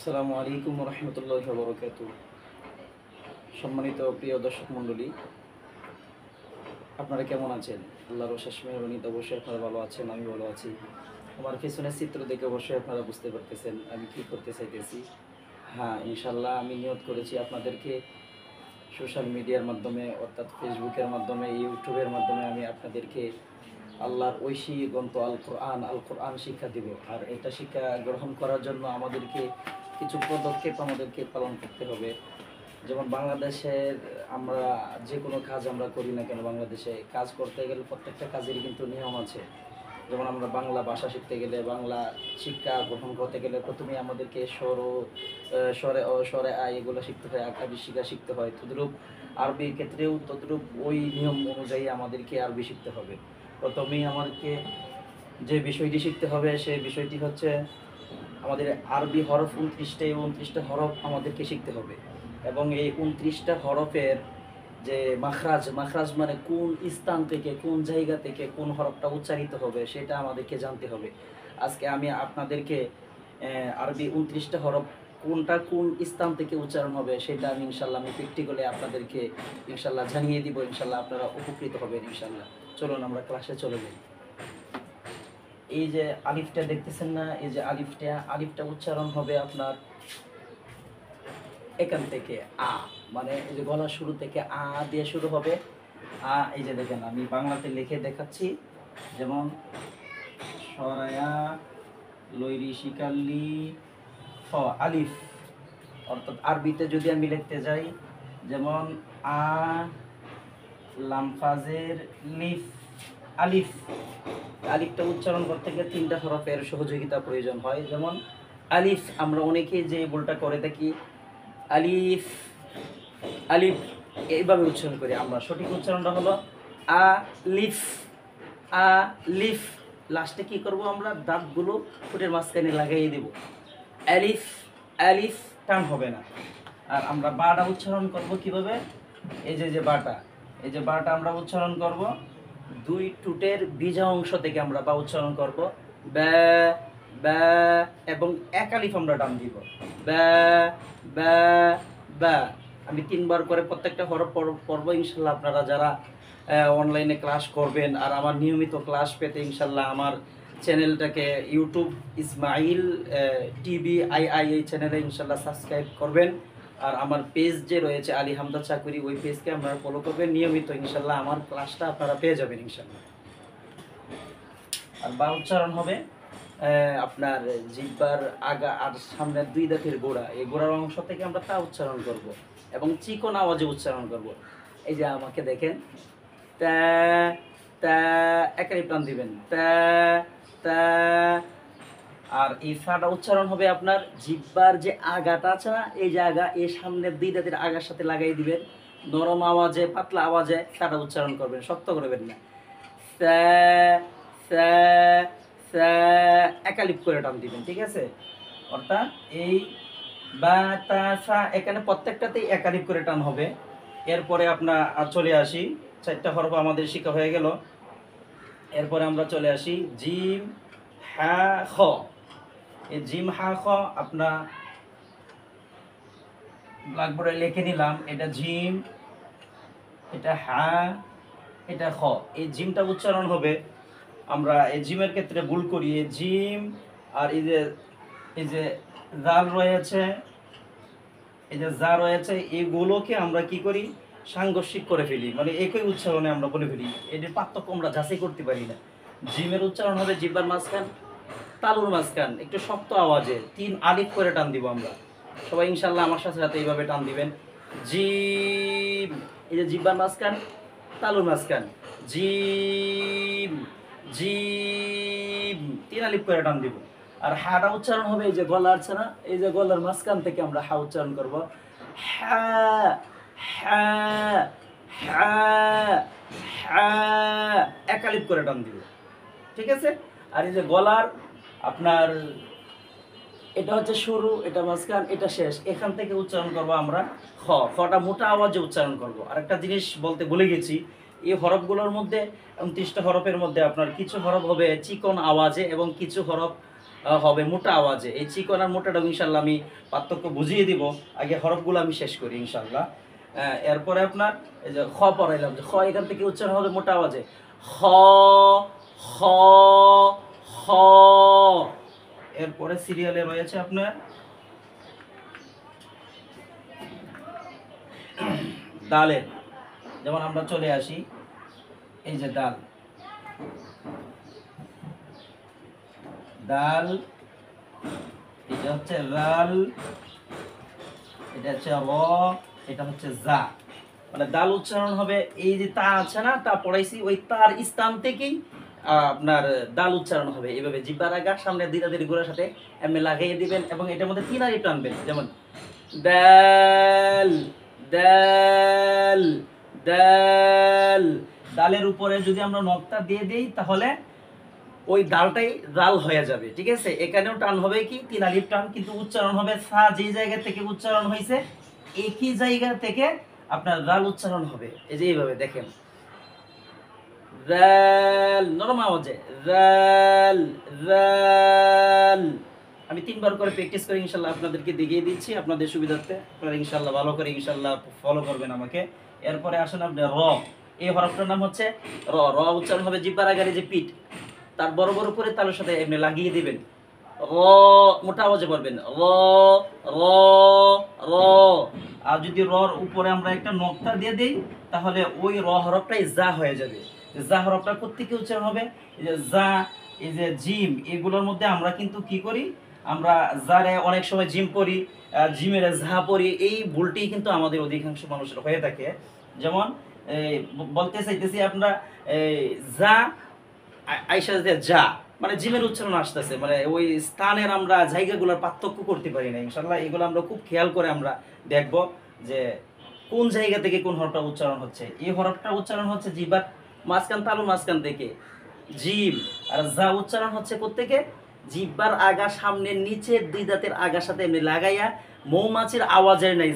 আসসালামু আলাইকুম রহমতুল্লাহি ওয়া বারাকাতুহু। সম্মানিত প্রিয় দর্শক মণ্ডলী, আপনারা কেমন আছেন? আল্লাহর অশেষ মেহেরবানিতে অবশ্যই আপনারা ভালো আছেন, আমি ভালো আছি। আমার পেছনের চিত্র দেখে অবশ্যই আপনারা বুঝতে পারতেছেন আমি কি করতে চাইতেছি। হ্যাঁ, ইনশাল্লাহ আমি নিয়ত করেছি আপনাদেরকে সোশ্যাল মিডিয়ার মাধ্যমে, অর্থাৎ ফেসবুকের মাধ্যমে, ইউটিউবের মাধ্যমে আমি আপনাদেরকে আল্লাহর ঐশী গ্রন্থ আল কোরআন শিক্ষা দিব। আর এটা শিক্ষা গ্রহণ করার জন্য আমাদেরকে কিছু পদক্ষেপ আমাদেরকে পালন করতে হবে। যেমন বাংলাদেশের আমরা যে কোনো কাজ আমরা করি না কেন, বাংলাদেশে কাজ করতে গেলে প্রত্যেকটা কাজেরই কিন্তু নিয়ম আছে। যেমন আমরা বাংলা ভাষা শিখতে গেলে, বাংলা শিক্ষা গ্রহণ করতে গেলে প্রথমে আমাদেরকে স্বরে স্বরে এগুলো শিখতে হয়, আরবি শিখতে হয়। তদ্রূপ আরবির ক্ষেত্রেও তদ্রূপ ওই নিয়ম অনুযায়ী আমাদেরকে আরবি শিখতে হবে। প্রথমেই আমাদেরকে যে বিষয়টি শিখতে হবে সেই বিষয়টি হচ্ছে আমাদের আরবি হরফ 29টা, এই 29টা হরফ আমাদেরকে শিখতে হবে। এবং এই 29টা হরফের যে মাখরাজ মানে কোন স্থান থেকে, কোন জায়গা থেকে কোন হরফটা উচ্চারিত হবে সেটা আমাদেরকে জানতে হবে। আজকে আমি আপনাদেরকে আরবি 29টা হরফ কোনটা কোন স্থান থেকে উচ্চারণ হবে সেটা আমি ইনশাল্লাহ প্র্যাকটিক্যালি আপনাদেরকে ইনশাল্লাহ জানিয়ে দিব। ইনশাল্লাহ আপনারা উপকৃত হবেন ইনশাল্লাহ। চলুন আমরা ক্লাসে চলে যাই। এই যে আলিফটা দেখতেছেন না, এই যে আলিফটা উচ্চারণ হবে আপনার এখান থেকে আ, মানে এই যে গলার শুরু থেকে আ দিয়ে শুরু হবে। এই যে দেখেন আমি বাংলাতে লিখে দেখাচ্ছি। যেমন সরায়া লৈরি শিকাল্লি ফ আলিফ। অর্থাৎ আরবিতে যদি আমি লিখতে যাই, যেমন আ লামফাজের লিফ আলিফ। আলিফটা উচ্চারণ করতে গেলে 3টা হরফের সহযোগিতা প্রয়োজন হয়। যেমন আলিফ, আমরা অনেকে যে ভুলটা করে থাকি, আলিফ আলিফ এইভাবে উচ্চারণ করি আমরা। সঠিক উচ্চারণটা হলো আ লিফ, আ লিফ। লাস্টে কি করব, আমরা দাঁতগুলো ঠোঁটের মাঝখানে লাগিয়ে দেব। আলিফ আলিফ টান হবে না। আর আমরা বাটা উচ্চারণ করব কিভাবে, এই যে বাটা, এই যে বাটা আমরা উচ্চারণ করব 2 ঠোঁটের বিজা অংশ থেকে আমরা বা উচ্চারণ করব ব্যা ব্যা, এবং এক আলিফ আমরা টান দিব ব্যা ব্যা ব্যা। আমি 3বার করে প্রত্যেকটা হরফ পড়ব ইনশাল্লাহ। আপনারা যারা অনলাইনে ক্লাস করবেন আর আমার নিয়মিত ক্লাস পেতে ইনশাল্লাহ আমার চ্যানেলটাকে ইউটিউব ইসমাইল টিভি আই এই চ্যানেলে ইনশাল্লাহ সাবস্ক্রাইব করবেন। আর আমার পেজ যে রয়েছে আলী হামদা চাকুরি, ওই পেজকে আপনারা ফলো করবেন নিয়মিত। ইনশাল্লাহ আমার ক্লাসটা আপনারা পেয়ে যাবেন ইনশাল্লাহ। আর বা উচ্চারণ হবে আপনার জিহ্বার আগা আর সামনের 2 দাঁতের গোড়া, এই গোড়ার অংশ থেকে আমরা তা উচ্চারণ করব এবং চিকন আওয়াজে উচ্চারণ করব। এই যে আমাকে দেখেন, তা তা একাই প্রাণ দিবেন তা তা। আর এই ফাটা উচ্চারণ হবে আপনার জিহ্বার যে আগাটা আছে না, এই যে আগা, এই সামনের 2 দাঁতের আগার সাথে লাগাই দিবেন। নরম আওয়াজে, পাতলা আওয়াজে ফাটা উচ্চারণ করবেন, শক্ত করবেন না। সা সা সা একালিপ করে টান দিবেন, ঠিক আছে? অর্থাৎ এই বা তা সা এখানে প্রত্যেকটাতেই একালিপ করে টান হবে। এরপরে আপনার চলে আসি, 4টা হরফ আমাদের শিক্ষা হয়ে গেল। এরপরে আমরা চলে আসি জিম হা খ। এই জিম হা খ আপনার ব্ল্যাকবোর্ডে লিখে নিলাম। এটা জিম, এটা হা, এটা খ। এই জিমটা উচ্চারণ হবে, আমরা এই জিমের ক্ষেত্রে ভুল করি। এই জিম আর এই যে জাল রয়েছে, এই যে যা রয়েছে, এইগুলোকে আমরা কি করি, সাংঘর্ষিক করে ফেলি, মানে একই উচ্চারণে আমরা বলে ফেলি। এটির পার্থক্য আমরা যাচাই করতে পারি না। জিমের উচ্চারণ হবে জিহ্বার মাঝখান, তালুর মাঝখান একটু শক্ত আওয়াজে 3 আলিফ করে টান দিব আমরা। সবাই ইনশাল্লাহ আমার সাথে সাথে এইভাবে টান দিবেন। জিম, এই যে জিহ্বার মাঝখান, তালুর মাঝখান, জিম জিম 3 আলিফ করে টান দিব। আর হাটা উচ্চারণ হবে এই যে গলা আছে না, এই যে গলার মাঝখান থেকে আমরা হা উচ্চারণ করব। হা হা হা হা একালিপ করে টান দিব, ঠিক আছে? আর এই যে গলার আপনার এটা হচ্ছে শুরু, এটা মাঝখান, এটা শেষ, এখান থেকে উচ্চারণ করব আমরা খ। খটা মোটা আওয়াজে উচ্চারণ করব। আর একটা জিনিস বলতে ভুলে গেছি, এই হরফগুলোর মধ্যে 29টা হরফের মধ্যে আপনার কিছু হরফ হবে চিকন আওয়াজে এবং কিছু হরফ হবে মোটা আওয়াজে। এই চিকন আর মোটাটা ইনশাল্লাহ আমি পার্থক্য বুঝিয়ে দিব। আগে হরফগুলো আমি শেষ করি ইনশাল্লাহ। এরপরে আপনার এই যে খ পড়াইলাম, যে খ এখান থেকে উচ্চারণ হবে মোটা আওয়াজে, খ খ খ। এরপরে সিরিয়ালে রয়েছে আপনার দালের, যেমন আমরা চলে আসি এই যে দাল, দাল, এটা হচ্ছে রাল, এটা হচ্ছে র, এটা হচ্ছে জা। মানে দাল উচ্চারণ হবে, এই যে তা আছে না, তা পড়াইছি, ওই তার স্থান থেকেই আপনার দাল উচ্চারণ হবে। এইভাবে জিব্বার আগা সামনে দিদাদের গোড়ার সাথে এমনি লাগিয়ে দিবেন এবং এটার মধ্যে তিনারি টানবেন, যেমন দাল দাল দাল। ডালের উপরে যদি আমরা নকটা দিয়ে দিই তাহলে ওই ডালটাই রাল হয়ে যাবে, ঠিক আছে। এখানেও টান হবে কি তিন আলিফ টান, কিন্তু উচ্চারণ হবে সা যে জায়গা থেকে উচ্চারণ হয়েছে একই জায়গা থেকে আপনার রাল উচ্চারণ হবে। এই যে এইভাবে দেখেন, রাল নরম আওয়াজে, রাল রাল। আমি 3 বার করে প্র্যাকটিস করে ইনশাল্লাহ আপনাদেরকে দেখিয়ে দিচ্ছি আপনাদের সুবিধার্থে, আপনারা ইনশাল্লাহ ভালো করে ইনশাল্লাহ ফলো করবেন আমাকে। এরপরে আসেন আপনার র, এই হরফটার নাম হচ্ছে র। র উচ্চারণ হবে জিহ্বার আগারে যে পিঠ, তার বড় বড় করে তালের সাথে এমনি লাগিয়ে দিবেন, র মোটা আওয়াজে পড়বেন, র র র। আর যদি রর উপরে আমরা একটা নকটা দিয়ে দেই তাহলে ওই র হরফটাই জা হয়ে যাবে। জা হরফটা কোত্থেকে উচ্চারণ হবে, এই যে জা, এই যে জিম, এগুলোর মধ্যে আমরা কিন্তু কি করি, আমরা জারে অনেক সময় জিম পড়ি, জিমের ঝা পড়ি, এই ভুলটি কিন্তু আমাদের অধিকাংশ মানুষের হয়ে থাকে। যেমন বলতে চাইতেছি আমরা যা আইসা যা, মানে জিমের উচ্চারণ আসতেছে, মানে ওই স্থানের আমরা জায়গাগুলোর পার্থক্য করতে পারি না। ইনশাল্লাহ এগুলো আমরা খুব খেয়াল করে আমরা দেখব যে কোন জায়গা থেকে কোন হরফটা উচ্চারণ হচ্ছে। এই হরফটা উচ্চারণ হচ্ছে জিবার মাঝখান, তালুর মাঝখান থেকে জিম, আর যা উচ্চারণ হচ্ছে কোত্থেকে, জিব্বার আগা সামনের নিচের দুই দাঁতের আগার সাথে এমনি লাগাইয়া মৌমাছির আওয়াজের নাই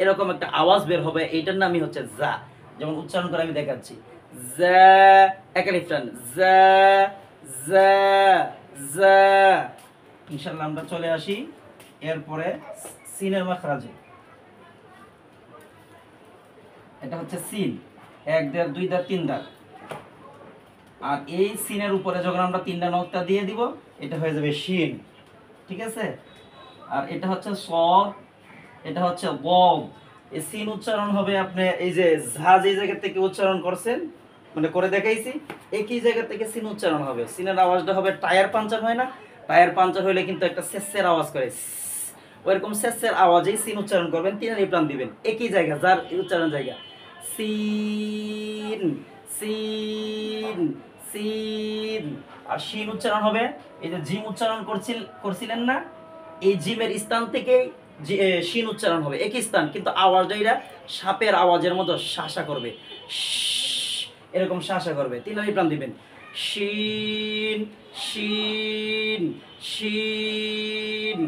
এরকম একটা আওয়াজ বের হবে, এইটার নামই হচ্ছে যা। যেমন উচ্চারণ করে আমি দেখাচ্ছি, যা একালিফ টান, যা যা যা। ইনশাআল্লাহ আমরা চলে আসি এরপরে সিনের মাখরাজে। এটা হচ্ছে সিন, 1 দাঁত 2 দাঁত 3 দাঁত। আর এই সিনের উপরে যখন আমরা 3টা নকটা দিয়ে দিব এটা হয়ে যাবে শিন, ঠিক আছে। আর এটা হচ্ছে সদ, এটা হচ্ছে গব। এই সিন উচ্চারণ হবে আপনি এই যে ঝা যে জায়গা থেকে উচ্চারণ করছেন, মানে করে দেখাইছি, একই জায়গা থেকে সিন উচ্চারণ হবে। সিনের আওয়াজটা হবে টায়ার পাঞ্চার হয় না, টায়ার পাঞ্চার হইলে কিন্তু একটা সেসের আওয়াজ করে, ওইরকম সেসের আওয়াজেই সিন উচ্চারণ করবেন, তিনারি প্রাণ দিবেন একই জায়গা, যার উচ্চারণ জায়গা। সিন সিন সিন। আর শিন উচ্চারণ হবে এই যে জিম উচ্চারণ করছিলেন না, এই জিমের স্থান থেকে শিন উচ্চারণ হবে, একই স্থান, কিন্তু আওয়াজটা এটা সাপের আওয়াজের মতো শাসা করবে, এরকম শাসা করবে, তিনারি প্রাণ দিবেন, শিন শিন শিন।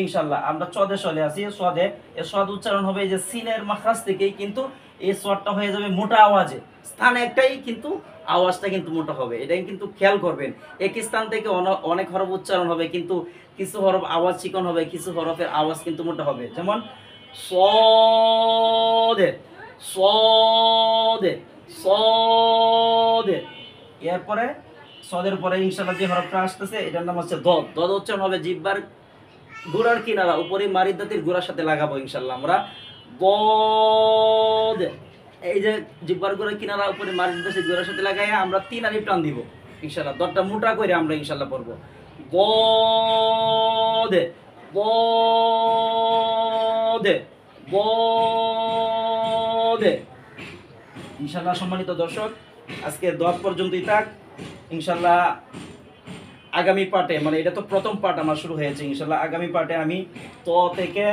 ইনশাল্লাহ আমরা চদে চলে আসি। সদে এ সদ উচ্চারণ হবে এই যে সিনের মাখরাজ থেকেই, কিন্তু এই সদটা হয়ে যাবে মোটা আওয়াজে, স্থান একটাই কিন্তু আওয়াজটা কিন্তু মোটা হবে, এটাই কিন্তু খেয়াল করবেন। একই স্থান থেকে অনেক হরফ উচ্চারণ হবে, কিন্তু কিছু হরফ আওয়াজ চিকন হবে, কিছু হরফের আওয়াজ কিন্তু মোটা হবে। যেমন সদে সদে সদে। এরপরে সদের পরে ইনশাআল্লাহ যে হরফটা আসতেছে এটার নাম হচ্ছে দদ। দদ উচ্চারণ হবে জিহ্বার গোড়ার কিনারা উপরে মারিদ দাঁতের গোড়ার সাথে লাগাবো ইনশাআল্লাহ আমরা, দদ। এই যে জিহ্বার গোড়ার কিনারা উপরে মারিদ দাঁতের গোড়ার সাথে লাগাইয়া আমরা 3 আলিফ টান দিব ইনশাআল্লাহ। দদটা মোটা করে আমরা ইনশাআল্লাহ পড়বো, দদে দদে দদে। ইনশাআল্লাহ সম্মানিত দর্শক, আজকে 10 পর্যন্তই থাক। ইনশাআল্লাহ আগামী পার্টে, মানে এটা তো প্রথম পার্ট আমার শুরু হয়েছে, ইনশাআল্লাহ আগামী পার্টে আমি ত থেকে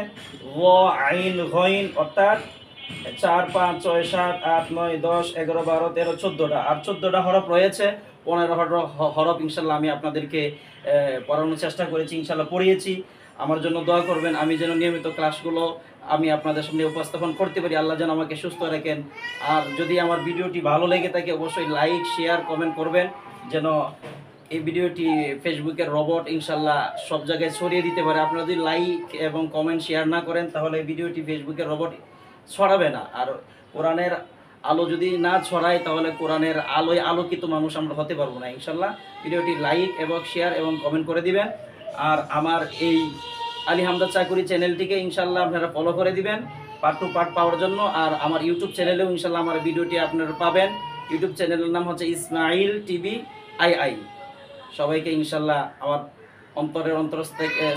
র আইন গইন অর্থাৎ 4 5 6 7 8 9 10 11 12 13 14টা, আর 14টা হরফ রয়েছে, 15 হরফ ইনশাআল্লাহ আমি আপনাদেরকে পড়ানোর চেষ্টা করেছি, ইনশাআল্লাহ পড়িয়েছি। আমার জন্য দোয়া করবেন, আমি যেন নিয়মিত ক্লাসগুলো আমি আপনাদের সামনে উপস্থাপন করতে পারি, আল্লাহ যেন আমাকে সুস্থ রাখেন। আর যদি আমার ভিডিওটি ভালো লেগে থাকে অবশ্যই লাইক শেয়ার কমেন্ট করবেন, যেন এই ভিডিওটি ফেসবুকের রবট ইনশাল্লাহ সব জায়গায় ছড়িয়ে দিতে পারে। আপনারা যদি লাইক এবং কমেন্ট শেয়ার না করেন তাহলে এই ভিডিওটি ফেসবুকের রবট ছড়াবে না। আর কোরআনের আলো যদি না ছড়ায় তাহলে কোরআনের আলোয় আলোকিত মানুষ আমরা হতে পারবো না। ইনশাল্লাহ ভিডিওটি লাইক এবং শেয়ার এবং কমেন্ট করে দিবেন। আর আমার এই আলী হামদা চাকুরি চ্যানেলটিকে ইনশাল্লাহ আপনারা ফলো করে দিবেন পার্ট টু পার্ট পাওয়ার জন্য। আর আমার ইউটিউব চ্যানেলেও ইনশাল্লাহ আমার ভিডিওটি আপনারা পাবেন। ইউটিউব চ্যানেলের নাম হচ্ছে ইসমাইল টিভি আই। সবাইকে ইনশাল্লাহ আমার অন্তরের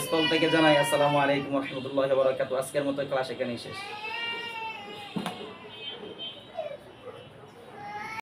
স্থল থেকে জানাই আসসালামু আলাইকুম রহমতুল্লাহ বারাকাতু। আজকের মতো ক্লাস এখানেই শেষ।